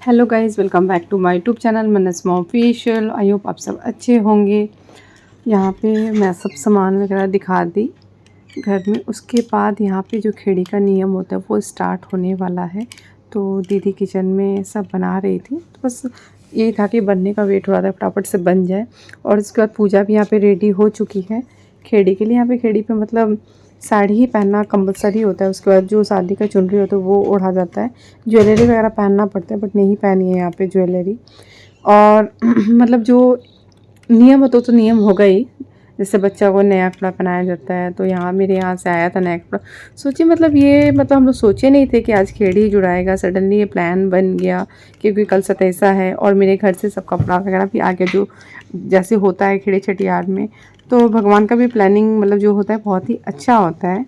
Hello guys, welcome back to my YouTube channel Manasma official. I hope आप सब अच्छे होंगे। यहाँ पे मैं सब सामान वगैरह दिखा दी घर में। उसके बाद यहाँ पे जो खेड़ी का नियम होता है वो स्टार्ट होने वाला है। तो दीदी किचन में सब बना रही थी, तो बस यही था कि बनने का वेट हो रहा था, फटाफट से बन जाए। और उसके बाद पूजा भी यहाँ पे रेडी हो चुकी है खेड़ी के लिए। यहाँ पे खेड़ी पे मतलब साड़ी ही पहनना कंपलसरी होता है। उसके बाद जो शादी का चुनरी होता है वो ओढ़ा जाता है। ज्वेलरी वगैरह पहनना पड़ता है, बट नहीं पहनी है यहाँ पे ज्वेलरी। और मतलब जो नियम होता तो नियम होगा ही। जैसे बच्चा को नया कपड़ा पहनाया जाता है, तो यहाँ मेरे यहाँ से आया था नया कपड़ा। सोचिए मतलब ये मतलब हम लोग सोचे नहीं थे कि आज खेड़ी ही जुड़ाएगा। सडनली ये प्लान बन गया क्योंकि कल सतैसा है और मेरे घर से सब कपड़ा वगैरह भी आ गया, जो जैसे होता है खेड़ी छठियार में। तो भगवान का भी प्लानिंग मतलब जो होता है बहुत ही अच्छा होता है।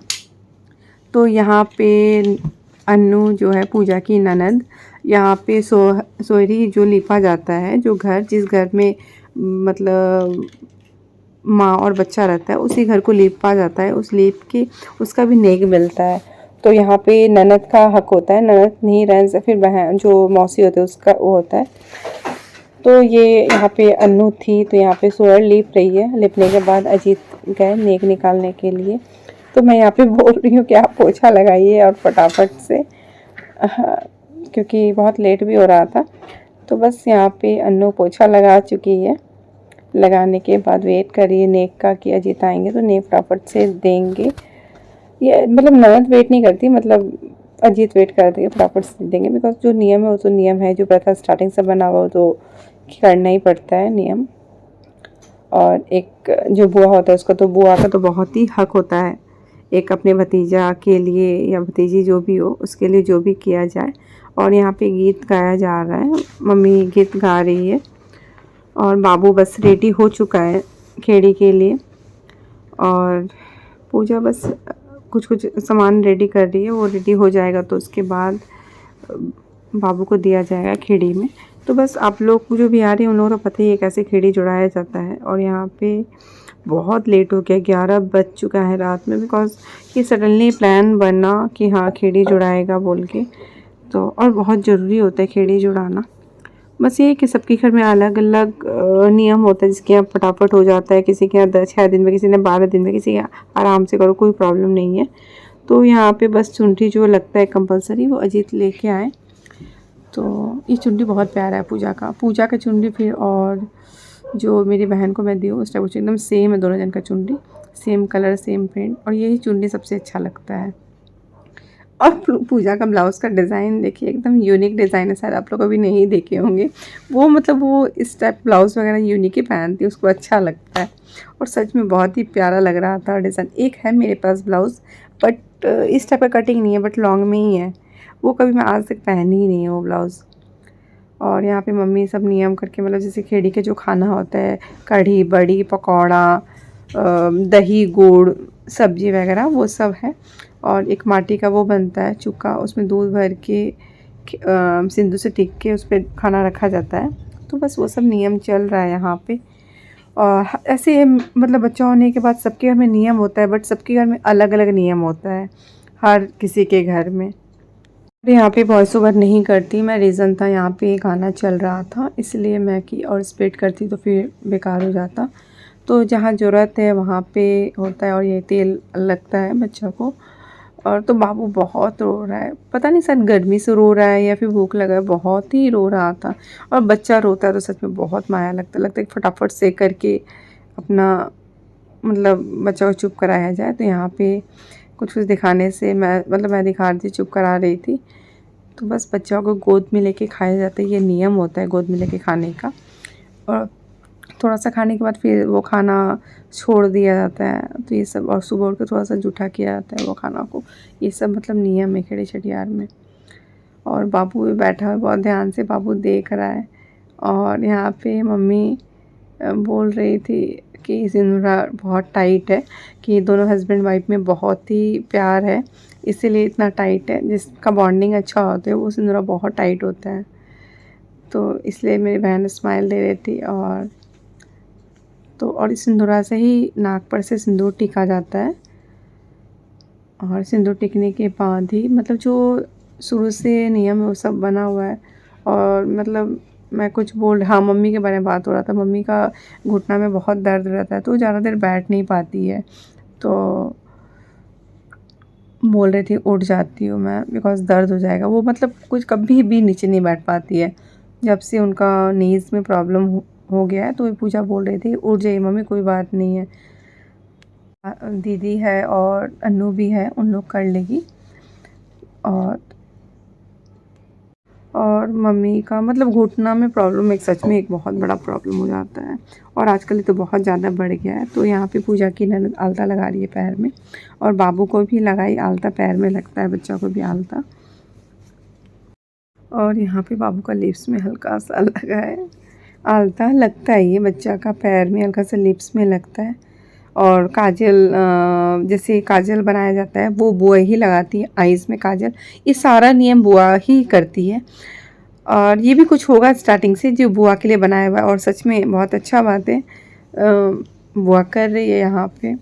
तो यहाँ पे अन्नू जो है पूजा की ननद, यहाँ पे सोहरी जो लिपा जाता है, जो घर जिस घर में मतलब माँ और बच्चा रहता है उसी घर को लीपा जाता है। उस लीप के उसका भी नेक मिलता है। तो यहाँ पे ननद का हक होता है, ननद नहीं रहने से फिर बहन जो मौसी होते है उसका वो होता है। तो ये यहाँ पे अन्नू थी, तो यहाँ पे सोहर लिप रही है। लिपने के बाद अजीत गए नेक निकालने के लिए। तो मैं यहाँ पे बोल रही हूँ कि आप पोछा लगाइए और फटाफट से, क्योंकि बहुत लेट भी हो रहा था। तो बस यहाँ पे अन्नू पोछा लगा चुकी है। लगाने के बाद वेट करिए नेक का कि अजीत आएंगे तो नेक फटाफट से देंगे। ये मतलब ननद वेट नहीं करती, मतलब अजीत वेट कर देंगे, फटाफट से देंगे। बिकॉज जो नियम है वो तो नियम है, जो प्रथा स्टार्टिंग से बना हुआ वो तो करना ही पड़ता है नियम। और एक जो बुआ होता है उसका तो बुआ का तो बहुत ही हक होता है, एक अपने भतीजा के लिए या भतीजी जो भी हो उसके लिए जो भी किया जाए। और यहाँ पे गीत गाया जा रहा है, मम्मी गीत गा रही है और बाबू बस रेडी हो चुका है खेड़ी के लिए। और पूजा बस कुछ कुछ सामान रेडी कर रही है, वो रेडी हो जाएगा तो उसके बाद बाबू को दिया जाएगा खेड़ी में। तो बस आप लोग जो भी आ रहे हैं उन लोगों को पता ही है कैसे खेड़ी जुड़ाया जाता है। और यहाँ पे बहुत लेट हो गया, 11 बज चुका है रात में, बिकॉज ये सडनली प्लान बना कि हाँ खेड़ी जुड़ाएगा बोल के। तो और बहुत ज़रूरी होता है खेड़ी जुड़ाना। बस ये है कि सबके घर में अलग अलग नियम होता है। जिसके यहाँ फटाफट हो जाता है, किसी के यहाँ 6 दिन में, किसी ने 12 दिन में, किसी के आराम से करो, कोई प्रॉब्लम नहीं है। तो यहाँ पे बस चुनरी जो लगता है कंपलसरी वो अजीत लेके आए। तो ये चुनरी बहुत प्यारा है पूजा का चुनरी। फिर और जो मेरी बहन को मैं दी हूँ उस टाइप की एकदम सेम है, दोनों जन का चुनरी सेम कलर सेम प्रिंट। और यही चुनरी सबसे अच्छा लगता है। और पूजा का ब्लाउज़ का डिज़ाइन देखिए, एकदम यूनिक डिज़ाइन है, शायद आप लोग अभी नहीं देखे होंगे। वो मतलब वो इस टाइप ब्लाउज़ वगैरह यूनिक ही पहनती है, उसको अच्छा लगता है। और सच में बहुत ही प्यारा लग रहा था डिज़ाइन। एक है मेरे पास ब्लाउज़, बट इस टाइप का कटिंग नहीं है, बट लॉन्ग में ही है। वो कभी मैं आज तक पहनी ही नहीं है वो ब्लाउज़। और यहाँ पे मम्मी सब नियम करके मतलब जैसे खेड़ी के जो खाना होता है, कढ़ी बड़ी पकौड़ा दही गुड़ सब्जी वगैरह वो सब है। और एक माटी का वो बनता है चुक्का, उसमें दूध भर के सिंदूर से टिक के उस पर खाना रखा जाता है। तो बस वो सब नियम चल रहा है यहाँ पे। और ऐसे मतलब बच्चा होने के बाद सबके घर में नियम होता है, बट सबके घर में अलग अलग नियम होता है हर किसी के घर में। यहाँ पे वॉइस ओवर नहीं करती मैं, रीज़न था यहाँ पे गाना चल रहा था इसलिए मैं की और स्प्लिट करती तो फिर बेकार हो जाता। तो जहाँ ज़रूरत है वहाँ पे होता है। और ये तेल लगता है बच्चों को। और तो बाबू बहुत रो रहा है, पता नहीं शायद गर्मी से रो रहा है या फिर भूख लगा है, बहुत ही रो रहा था। और बच्चा रोता है तो सच में बहुत माया लगता है कि फटाफट से करके अपना मतलब बच्चा को चुप कराया जाए। तो यहाँ पे कुछ कुछ दिखाने से मैं दिखा रही थी, चुप करा रही थी। तो बस बच्चों को गोद में लेके खाया जाता है, ये नियम होता है गोद में लेके खाने का। और थोड़ा सा खाने के बाद फिर वो खाना छोड़ दिया जाता है। तो ये सब, और सुबह उठ के थोड़ा सा जूठा किया जाता है वो खाना को। ये सब मतलब नियम है खेड़ी छठियार में। और बाबू भी बैठा है बहुत ध्यान से, बाबू देख रहा है। और यहाँ पे मम्मी बोल रही थी कि सिंदूरा बहुत टाइट है, कि दोनों हस्बैंड वाइफ में बहुत ही प्यार है इसीलिए इतना टाइट है। जिसका बॉन्डिंग अच्छा होता है वो सिंदूरा बहुत टाइट होता है। तो इसलिए मेरी बहन स्माइल दे रही थी। और इस सिंदूरा से ही नाक पर से सिंदूर टिका जाता है। और सिंदूर टिकने के बाद ही मतलब जो शुरू से नियम है वो सब बना हुआ है। और मतलब मैं कुछ बोल, हाँ मम्मी के बारे में बात हो रहा था, मम्मी का घुटना में बहुत दर्द रहता है तो ज़्यादा देर बैठ नहीं पाती है, तो बोल रही थी उठ जाती हूँ मैं बिकॉज़ दर्द हो जाएगा। वो मतलब कुछ कभी भी नीचे नहीं बैठ पाती है, जब से उनका नीज़ में प्रॉब्लम हो गया है। तो ये पूजा बोल रही थी उठ जाइए मम्मी, कोई बात नहीं है, दीदी है और अन्नू भी है, उन लोग कर लेगी। और मम्मी का मतलब घुटना में प्रॉब्लम एक सच में एक बहुत बड़ा प्रॉब्लम हो जाता है, और आजकल ये तो बहुत ज़्यादा बढ़ गया है। तो यहाँ पे पूजा की ननद आलता लगा रही है पैर में, और बाबू को भी लगाई आलता, पैर में लगता है बच्चा को भी आलता। और यहाँ पे बाबू का लिप्स में हल्का सा लगा है आलता, लगता है ये बच्चा का पैर में हल्का सा लिप्स में लगता है। और काजल, जैसे काजल बनाया जाता है वो बुआ ही लगाती है आईज़ में काजल, ये सारा नियम बुआ ही करती है। और ये भी कुछ होगा स्टार्टिंग से जो बुआ के लिए बनाया हुआ है, और सच में बहुत अच्छा बात है, बुआ कर रही है यहाँ पे।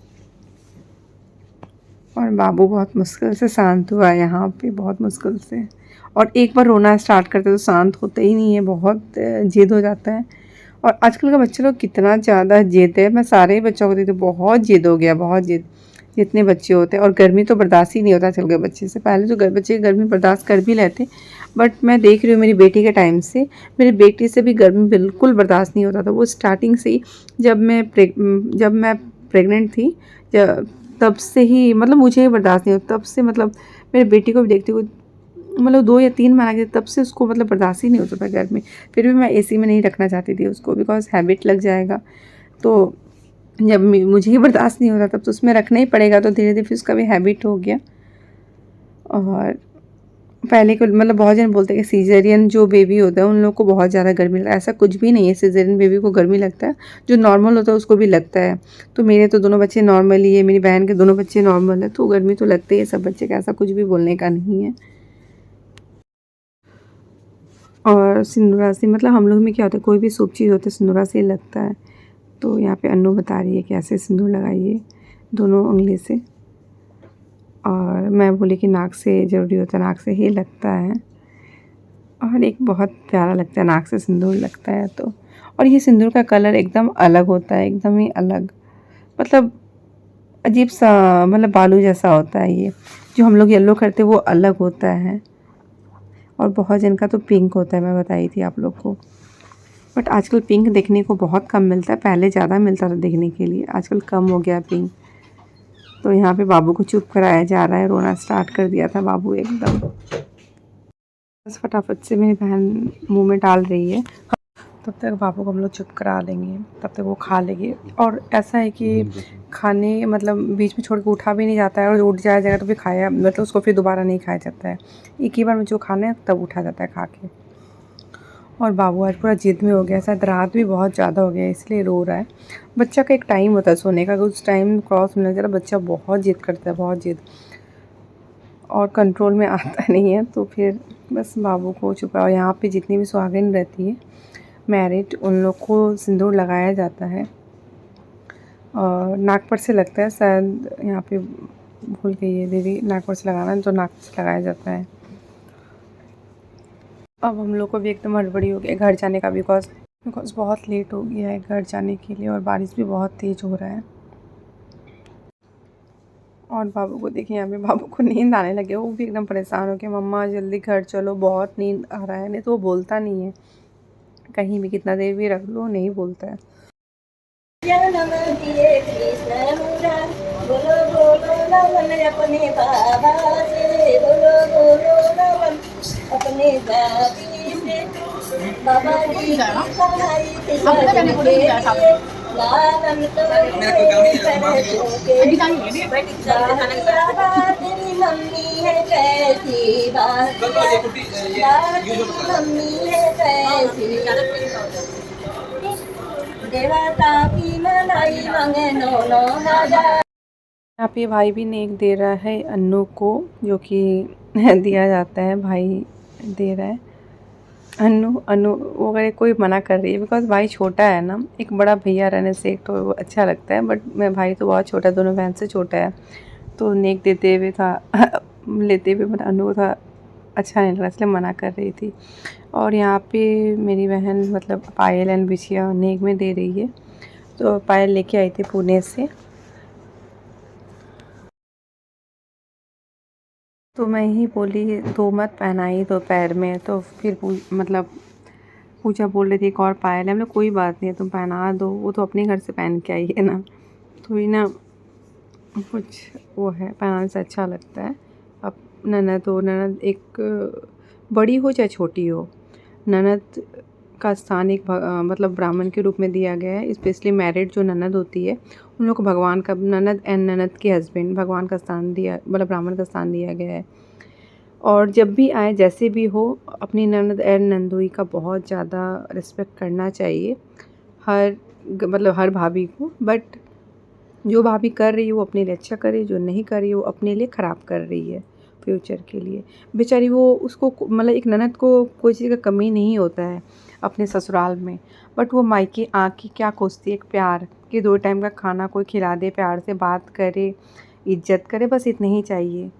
और बाबू बहुत मुश्किल से शांत हुआ है यहाँ पे, बहुत मुश्किल से। और एक बार रोना स्टार्ट करते तो शांत होते ही नहीं है, बहुत जिद हो जाता है। और आजकल का बच्चे लोग कितना ज़्यादा जिद है, मैं सारे ही बच्चों को देखती हूँ, बहुत जिद हो गया, बहुत जिद, जितने बच्चे होते हैं। और गर्मी तो बर्दाश्त ही नहीं होता आजकल के बच्चे से, पहले तो बच्चे गर्मी बर्दाश्त कर भी लेते, बट मैं देख रही हूँ मेरी बेटी के टाइम से, मेरी बेटी से भी गर्मी बिल्कुल बर्दाश्त नहीं होता था। वो स्टार्टिंग से ही जब मैं प्रेग्नेंट थी, तब से ही मतलब मुझे ही बर्दाश्त नहीं होता, तब से मतलब मेरी बेटी को भी देखती हूँ, मतलब 2 या 3 महीने के तब से उसको मतलब बर्दाश्त ही नहीं होता था गर्मी। फिर भी मैं एसी में नहीं रखना चाहती थी उसको, बिकॉज़ हैबिट लग जाएगा। तो जब मुझे ही बर्दाश्त नहीं हो रहा तब तो उसमें रखना ही पड़ेगा, तो धीरे-धीरे फिर उसका भी हैबिट हो गया। और पहले को मतलब बहुत जन बोलते हैं कि सीज़ेरियन जो बेबी होता है उन लोग को बहुत ज़्यादा गर्मी लगता है, ऐसा कुछ भी नहीं है। सीज़ेरियन बेबी को गर्मी लगता है, जो नॉर्मल होता है उसको भी लगता है। तो मेरे तो दोनों बच्चे नॉर्मल ही है, मेरी बहन के दोनों बच्चे नॉर्मल है, तो गर्मी तो लगती है सब बच्चे का, ऐसा कुछ भी बोलने का नहीं है। और सिंदूरासी मतलब हम लोग में क्या होता है, कोई भी शुभ चीज़ होती है सिंदूरासी लगता है। तो यहाँ पे अन्नू बता रही है कि ऐसे सिंदूर लगाइए दोनों उंगली से, और मैं बोली कि नाक से ज़रूरी होता है, नाक से ही लगता है। और एक बहुत प्यारा लगता है नाक से सिंदूर लगता है तो। और ये सिंदूर का कलर एकदम अलग होता है, एकदम ही अलग, मतलब अजीब सा, मतलब बालू जैसा होता है ये। जो हम लोग येलो करते हैं वो अलग होता है, और बहुत जन का तो पिंक होता है, मैं बताई थी आप लोग को। बट आजकल पिंक देखने को बहुत कम मिलता है, पहले ज़्यादा मिलता था देखने के लिए, आजकल कम हो गया पिंक। तो यहाँ पे बाबू को चुप कराया जा रहा है, रोना स्टार्ट कर दिया था बाबू एकदम। बस फटाफट से मेरी बहन मुंह में डाल रही है, तब तक बाबू को हम लोग चुप करा लेंगे, तब तक वो खा लेंगे। और ऐसा है कि खाने मतलब बीच में छोड़ के उठा भी नहीं जाता है, और उठ जाया जाएगा तो फिर खाया मतलब उसको फिर दोबारा नहीं खाया जाता है, एक ही बार में जो खाना है तब उठा जाता है खा के। और बाबू आज पूरा जिद में हो गया, शायद रात भी बहुत ज़्यादा हो गया इसलिए रो रहा है। बच्चा का एक टाइम होता है सोने का, उस टाइम क्रॉस होने लग बच्चा बहुत जिद करता है, बहुत जिद, और कंट्रोल में आता नहीं है। तो फिर बस बाबू को चुप रहा। और यहाँ पे जितनी भी सुहागिन रहती है मैरिड, उन लोग को सिंदूर लगाया जाता है, और नाक पर से लगता है शायद, यहाँ पे भूल गई है दीदी नाक पर से लगाना, तो नाक से लगाया जाता है। अब हम लोग को भी एकदम हड़बड़ी हो गई घर जाने का, बिकॉज बहुत लेट हो गया है घर जाने के लिए, और बारिश भी बहुत तेज़ हो रहा है। और बाबू को देखिए, यहाँ पे बाबू को नींद आने लगे, वो भी एकदम परेशान हो गया, मम्मा जल्दी घर चलो, बहुत नींद आ रहा है। नहीं तो वो बोलता नहीं है, कहीं भी कितना देर भी रख लो नहीं बोलता है। बोलो बोलो नवन अपने बाबा से, बोलो बोलो नवन अपने दादी से, बाबा जी की कमाई थी साजन के लिए, लालन तो हुए पैसों के लिए, दादिया तेरी मम्मी है कैसी बात, दादी मम्मी है कैसी, देवता की मलाई मांगे नो नो हजार। यहाँ पे भाई भी नेक दे रहा है अन्नू को, जो कि दिया जाता है, भाई दे रहा है अन्नू। अन्नू वगैरह कोई मना कर रही है, बिकॉज भाई छोटा है ना, एक बड़ा भैया रहने से एक तो अच्छा लगता है, बट मैं भाई तो बहुत छोटा है, दोनों बहन से छोटा है, तो नेक देते हुए था लेते हुए मतलब अन्नू को था अच्छा नहीं लगा, इसलिए मना कर रही थी। और यहाँ पे मेरी बहन मतलब पायल एंड बिछिया नेक में दे रही है। तो पायल लेके आई थी पुणे से। तो मैं ही बोली तो मत पहनाई तो पैर में, तो फिर मतलब पूजा बोल रही थी एक और पायल है। मतलब कोई बात नहीं है, तुम पहना दो, वो तो अपने घर से पहन के आई है ना, थोड़ी ना कुछ वो है, पहनाने से अच्छा लगता है। अब ननद हो, ननद एक बड़ी हो चाहे छोटी हो, ननद का स्थान एक मतलब ब्राह्मण के रूप में दिया गया है। स्पेशली मैरिड जो ननद होती है उन लोग को भगवान का, ननद एंड ननद के हस्बैंड, भगवान का स्थान दिया, मतलब ब्राह्मण का स्थान दिया गया है। और जब भी आए जैसे भी हो, अपनी ननद एंड नंदोई का बहुत ज़्यादा रिस्पेक्ट करना चाहिए हर मतलब हर भाभी को। बट जो भाभी कर रही है वो अपने लिए अच्छा कर रही है, जो नहीं कर रही है वो अपने लिए ख़राब कर रही है फ्यूचर के लिए। बेचारी वो उसको मतलब एक ननद को कोई चीज़ का कमी नहीं होता है अपने ससुराल में, बट वो मायके आके क्या खोजती है, एक प्यार कि 2 टाइम का खाना कोई खिला दे, प्यार से बात करे, इज्जत करे, बस इतना ही चाहिए।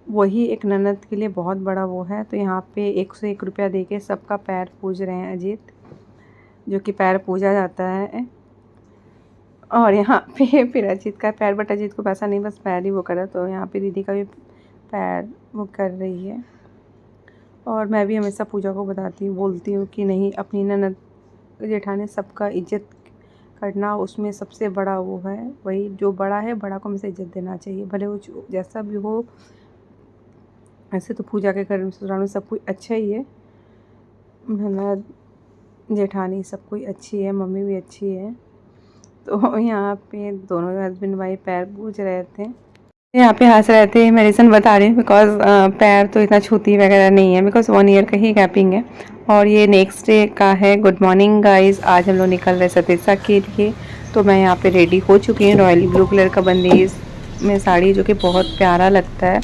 वही एक ननद के लिए बहुत बड़ा वो है। तो यहाँ पे 101 रुपया दे के सबका पैर पूज रहे हैं अजीत, जो कि पैर पूजा जाता है। और यहाँ पे फिर अजीत का पैर, बट अजीत को पैसा नहीं, बस पैर ही वो करा। तो यहाँ पे दीदी का भी पैर वो कर रही है। और मैं भी हमेशा पूजा को बोलती हूँ कि नहीं, अपनी ननद जेठानी सबका इज्जत करना, उसमें सबसे बड़ा वो है, वही जो बड़ा है, बड़ा को हमेशा इज्जत देना चाहिए, भले वो जैसा भी हो। ऐसे तो पूजा के घर में, ससुराल में सब कुछ अच्छा ही है, ननद जेठानी सब कोई अच्छी है, मम्मी भी अच्छी है। तो यहाँ पे दोनों हस्बैंड वाइफ पैर पूज रहे थे। यहाँ पे हंस रहे थे, मैं रीज़न बता रही हूँ बिकॉज पैर तो इतना छूती वगैरह नहीं है, बिकॉज 1 ईयर का ही गैपिंग है। और ये नेक्स्ट डे का है। गुड मॉर्निंग गाइस, आज हम लोग निकल रहे सतीसा के लिए। तो मैं यहाँ पे रेडी हो चुकी हूँ, रॉयली ब्लू कलर का बंदेज में साड़ी, जो कि बहुत प्यारा लगता है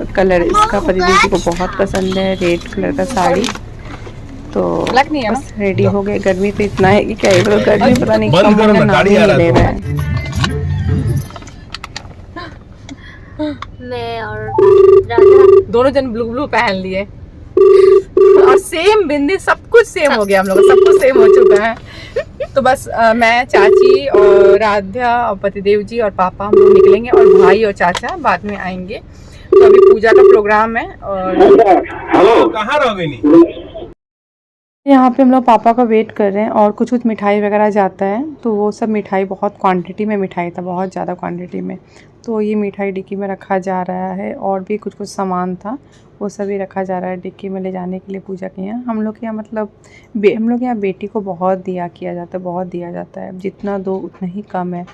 कलर इसका, पति जी को बहुत पसंद है रेड कलर का साड़ी। तो बस रेडी हो गए। गर्मी तो इतना है कि क्या ही बोलो, गर्मी पता नहीं कम होने का नाम ही नहीं ले रहा है। मैं और राधा दोनों जन ब्लू ब्लू पहन लिए और सेम बिंदी, सब कुछ सेम हो गया, हम लोग सब कुछ सेम हो चुका है। तो बस मैं, चाची और राधा और पतिदेव जी और पापा, हम लोग निकलेंगे और भाई और चाचा बाद में आएंगे। तो अभी पूजा का प्रोग्राम है। और हेलो, कहाँ रह गई? यहाँ पे हम लोग पापा का वेट कर रहे हैं। और कुछ कुछ मिठाई वगैरह जाता है, तो वो सब मिठाई बहुत क्वांटिटी में मिठाई था, बहुत ज़्यादा क्वांटिटी में। तो ये मिठाई डिक्की में रखा जा रहा है। और भी कुछ कुछ सामान था, वो सभी रखा जा रहा है डिक्की में ले जाने के लिए पूजा के यहाँ। हम लोग के यहाँ मतलब हम लोग यहाँ बेटी को बहुत दिया किया जाता है, बहुत दिया जाता है, जितना दो उतना ही कम है।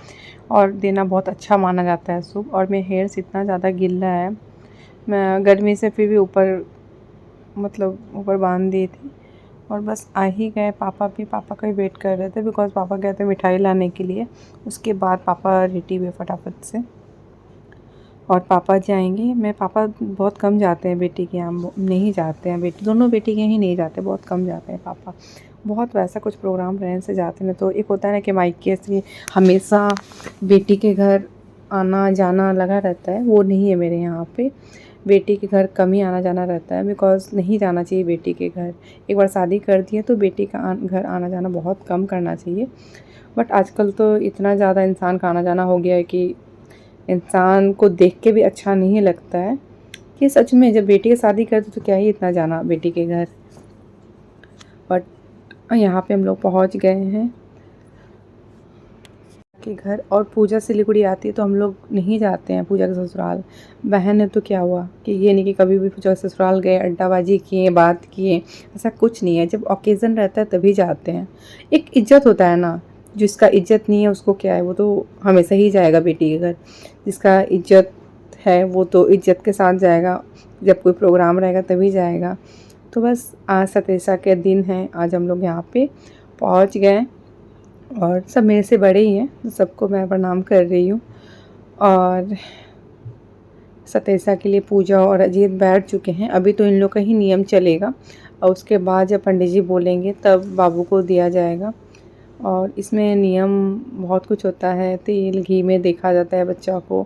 और देना बहुत अच्छा माना जाता है शुभ। और मेरे हेयर्स इतना ज़्यादा गिल्ला है, मैं गर्मी से फिर भी ऊपर मतलब ऊपर बांध दी थी। और बस आ ही गए। पापा भी, पापा का ही वेट कर रहे थे, बिकॉज़ पापा गए थे मिठाई लाने के लिए। उसके बाद पापा रेडी हुए फटाफट से, और पापा जाएंगे। मैं पापा बहुत कम जाते हैं बेटी के यहाँ, नहीं जाते हैं, बेटी दोनों बेटी के ही नहीं जाते, बहुत कम जाते हैं पापा। बहुत वैसा कुछ प्रोग्राम रहने से जाते हैं। तो एक होता है ना कि मायके से हमेशा बेटी के घर आना जाना लगा रहता है, वो नहीं है मेरे यहाँ पे। बेटी के घर कम ही आना जाना रहता है, बिकॉज़ नहीं जाना चाहिए बेटी के घर। एक बार शादी कर दी है तो बेटी का घर आना जाना बहुत कम करना चाहिए। बट आजकल तो इतना ज़्यादा इंसान का आना जाना हो गया है कि इंसान को देख के भी अच्छा नहीं लगता है कि सच में जब बेटी की शादी करते तो क्या ही इतना जाना बेटी के घर। बट यहाँ पे हम लोग पहुँच गए हैं के घर। और पूजा सिलीगुड़ी आती है तो हम लोग नहीं जाते हैं पूजा के ससुराल। बहन है तो क्या हुआ कि ये नहीं कि कभी भी पूजा के ससुराल गए, अड्डाबाजी किए, बात किए, ऐसा कुछ नहीं है। जब ओकेज़न रहता है तभी जाते हैं। एक इज्जत होता है ना, जिसका इज्जत नहीं है उसको क्या है, वो तो हमेशा ही जाएगा बेटी के घर। जिसका इज्जत है वो तो इज्जत के साथ जाएगा, जब कोई प्रोग्राम रहेगा तभी जाएगा। तो बस आज सतेसा के दिन है, आज हम लोग यहाँ पे पहुँच गए। और सब मेरे से बड़े ही हैं, तो सबको मैं प्रणाम कर रही हूँ। और सतेसा के लिए पूजा और अजीत बैठ चुके हैं। अभी तो इन लोग का ही नियम चलेगा, और उसके बाद जब पंडित जी बोलेंगे तब बाबू को दिया जाएगा। और इसमें नियम बहुत कुछ होता है, तेल घी में देखा जाता है बच्चा को।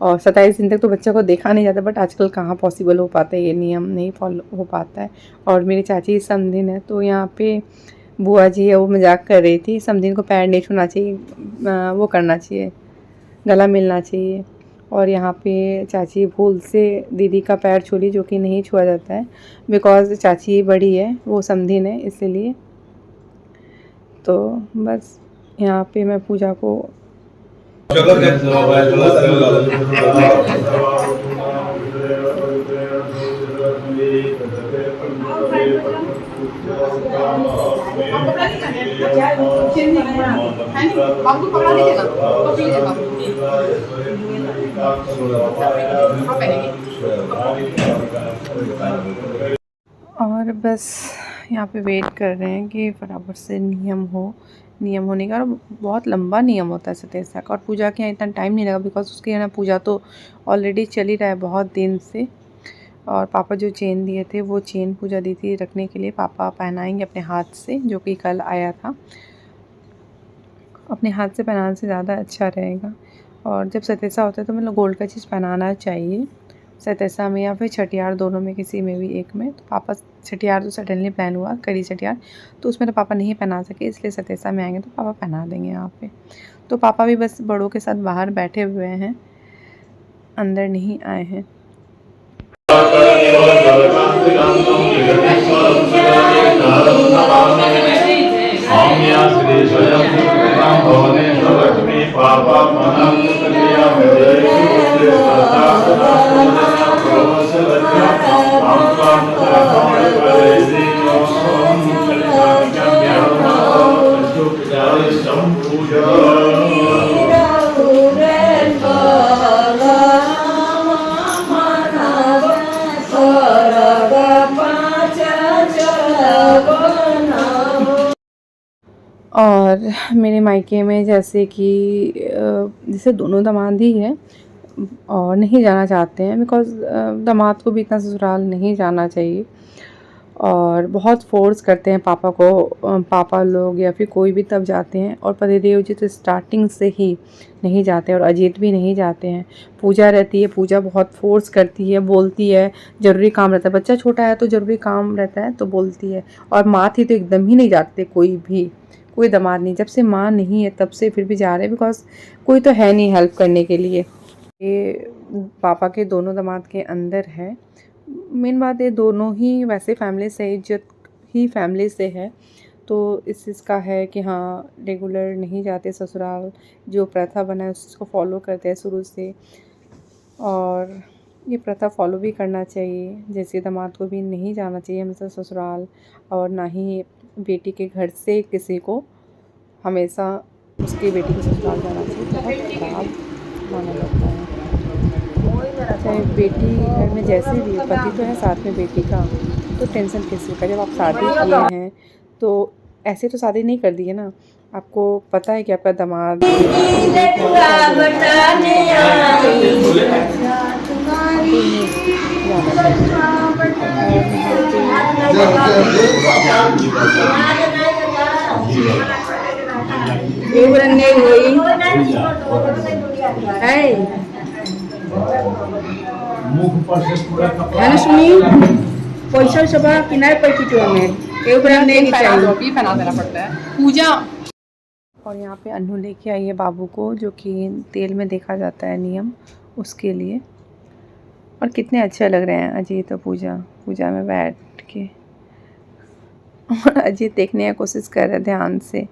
और 27 दिन तक तो बच्चा को देखा नहीं जाता, बट आजकल कहाँ पॉसिबल हो पाता है, ये नियम नहीं फॉलो हो पाता है। और मेरी चाची समधिन है, तो यहाँ पे बुआ जी है, वो मजाक कर रही थी, समधिन को पैर नहीं छूना चाहिए, वो करना चाहिए, गला मिलना चाहिए। और यहाँ पे चाची भूल से दीदी का पैर छू ली, जो कि नहीं छुआ जाता है, बिकॉज़ चाची बड़ी है, वो समधिन है, इसलिए। तो बस यहाँ पे मैं पूजा को और बस यहाँ पे वेट कर रहे हैं कि फटाफट से नियम होने का। और बहुत लंबा नियम होता है सतेसा का, और पूजा के यहाँ इतना टाइम नहीं लगा, बिकॉज उसके यहाँ पूजा तो ऑलरेडी चल ही रहा है बहुत दिन से। और पापा जो चेन दिए थे, वो चेन पूजा दी थी रखने के लिए, पापा पहनाएंगे अपने हाथ से, जो कि कल आया था। अपने हाथ से पहनाने से ज़्यादा अच्छा रहेगा। और जब सतेसा होता है तो मतलब गोल्ड का चीज़ पहनाना चाहिए, सतेसा में या फिर छठियार, दोनों में किसी में भी एक में। तो पापा छठियार तो सडनली प्लान हुआ, कड़ी छठियार, तो उसमें तो पापा नहीं पहना सके, इसलिए सतेसा में आएंगे तो पापा पहना देंगे यहाँ पे। तो पापा भी बस बड़ों के साथ बाहर बैठे हुए हैं, अंदर नहीं आए हैं। और मेरे मायके में जैसे कि जैसे दोनों दामाद ही है और नहीं जाना चाहते हैं, बिकॉज़ दामाद को भी इतना ससुराल नहीं जाना चाहिए, और बहुत फोर्स करते हैं पापा को, पापा लोग या फिर कोई भी तब जाते हैं। और पतिदेव जी तो स्टार्टिंग से ही नहीं जाते, और अजीत भी नहीं जाते हैं। पूजा रहती है, पूजा बहुत फोर्स करती है, बोलती है, ज़रूरी काम रहता है, बच्चा छोटा है तो ज़रूरी काम रहता है तो बोलती है। और माँ थी तो एकदम ही नहीं जाते, कोई दामाद नहीं। जब से माँ नहीं है तब से फिर भी जा रहे हैं, बिकॉज कोई तो है नहीं हेल्प करने के लिए। ये पापा के दोनों दामाद के अंदर है। मेन बात है, दोनों ही वैसे फैमिली से, इज्जत ही फैमिली से है, तो इस चीज़ का है कि हाँ रेगुलर नहीं जाते ससुराल, जो प्रथा बना है उसको फॉलो करते हैं शुरू से, और ये प्रथा फॉलो भी करना चाहिए। जैसे दामाद को भी नहीं जाना चाहिए हमेशा ससुराल, और ना ही बेटी के घर से किसी को हमेशा उसकी बेटी के ससुराल जाना चाहिए, बहुत खराब माना जाता है। चाहे बेटी घर में जैसे भी, पति तो है साथ में बेटी का, तो टेंशन किसी का। जब आप शादी किए हैं तो ऐसे तो शादी नहीं कर दी है ना, आपको पता है कि आपका दामाद पैसा सब किनारे पैकेट में पहना देना पड़ता है पूजा। और यहाँ पे अन्नू लेके आई है बाबू को, जो कि तेल में देखा जाता है नियम, उसके लिए। और कितने अच्छे लग रहे हैं अजीत और पूजा में बैठ के। और अजीत देखने की कोशिश कर रहे ध्यान से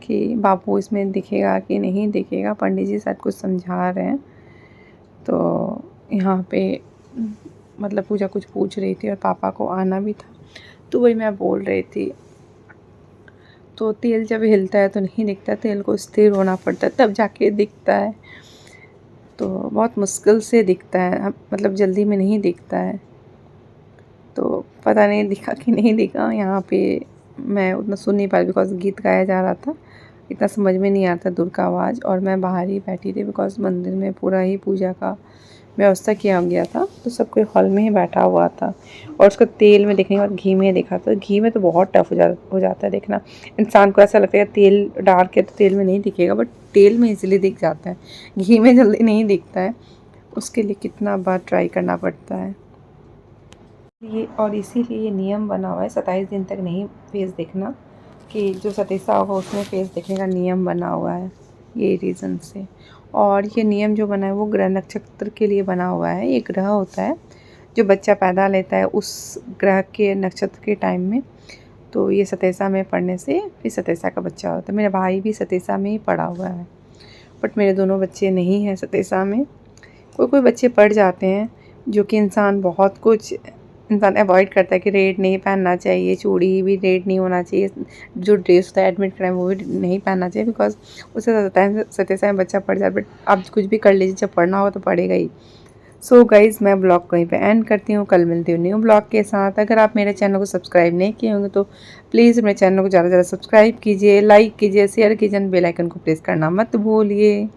कि बाबू इसमें दिखेगा कि नहीं दिखेगा। पंडित जी शायद कुछ समझा रहे हैं। तो यहाँ पे मतलब पूजा कुछ पूछ रही थी और पापा को आना भी था, तो वही मैं बोल रही थी। तो तेल जब हिलता है तो नहीं दिखता, तेल को स्थिर होना पड़ता है तब जाके दिखता है। तो बहुत मुश्किल से दिखता है, मतलब जल्दी में नहीं दिखता है। तो पता नहीं दिखा कि नहीं दिखा। यहाँ पे मैं उतना सुन नहीं पाई, बिकॉज गीत गाया जा रहा था, इतना समझ में नहीं आता दूर का आवाज़। और मैं बाहर ही बैठी थी, बिकॉज मंदिर में पूरा ही पूजा का व्यवस्था किया गया था, तो सब कोई हॉल में ही बैठा हुआ था। और उसको तेल में देखने के बाद घी में देखा था। घी में तो बहुत टफ हो जाता है देखना। इंसान को ऐसा लगता है तेल डाल के तो तेल में नहीं दिखेगा, बट तेल में इजीली दिख जाता है, घी में जल्दी नहीं दिखता है। उसके लिए कितना बार ट्राई करना पड़ता है। ये और इसीलिए ये नियम बना हुआ है 27 दिन तक नहीं फेस देखना, कि जो सतीसा होगा उसमें फेस देखने का नियम बना हुआ है, ये रीज़न से। और ये नियम जो बना है वो ग्रह नक्षत्र के लिए बना हुआ है। ये ग्रह होता है जो बच्चा पैदा लेता है उस ग्रह के नक्षत्र के टाइम में, तो ये सतेसा में पढ़ने से फिर सतेसा का बच्चा होता है। मेरा भाई भी सतेसा में ही पढ़ा हुआ है, बट मेरे दोनों बच्चे नहीं हैं सतेसा में। कोई कोई बच्चे पढ़ जाते हैं, जो कि इंसान बहुत कुछ इंसान अवॉइड करता है कि रेड नहीं पहनना चाहिए, चूड़ी भी रेड नहीं होना चाहिए, जो ड्रेस होता है एडमिट कराएं वो भी नहीं पहनना चाहिए, बिकॉज उससे सतेसा में बच्चा पढ़ जाता है। बट आप कुछ भी कर लीजिए, जब पढ़ना होगा तो पढ़ेगा ही। सो गाइज़, मैं ब्लॉग कहीं पे एंड करती हूँ। कल मिलती हूँ न्यू ब्लॉग के साथ। अगर आप मेरे चैनल को सब्सक्राइब नहीं किए होंगे तो प्लीज़ मेरे चैनल को ज़्यादा से ज़्यादा सब्सक्राइब कीजिए, लाइक कीजिए, शेयर कीजिए, बेल आइकन को प्रेस करना मत भूलिए।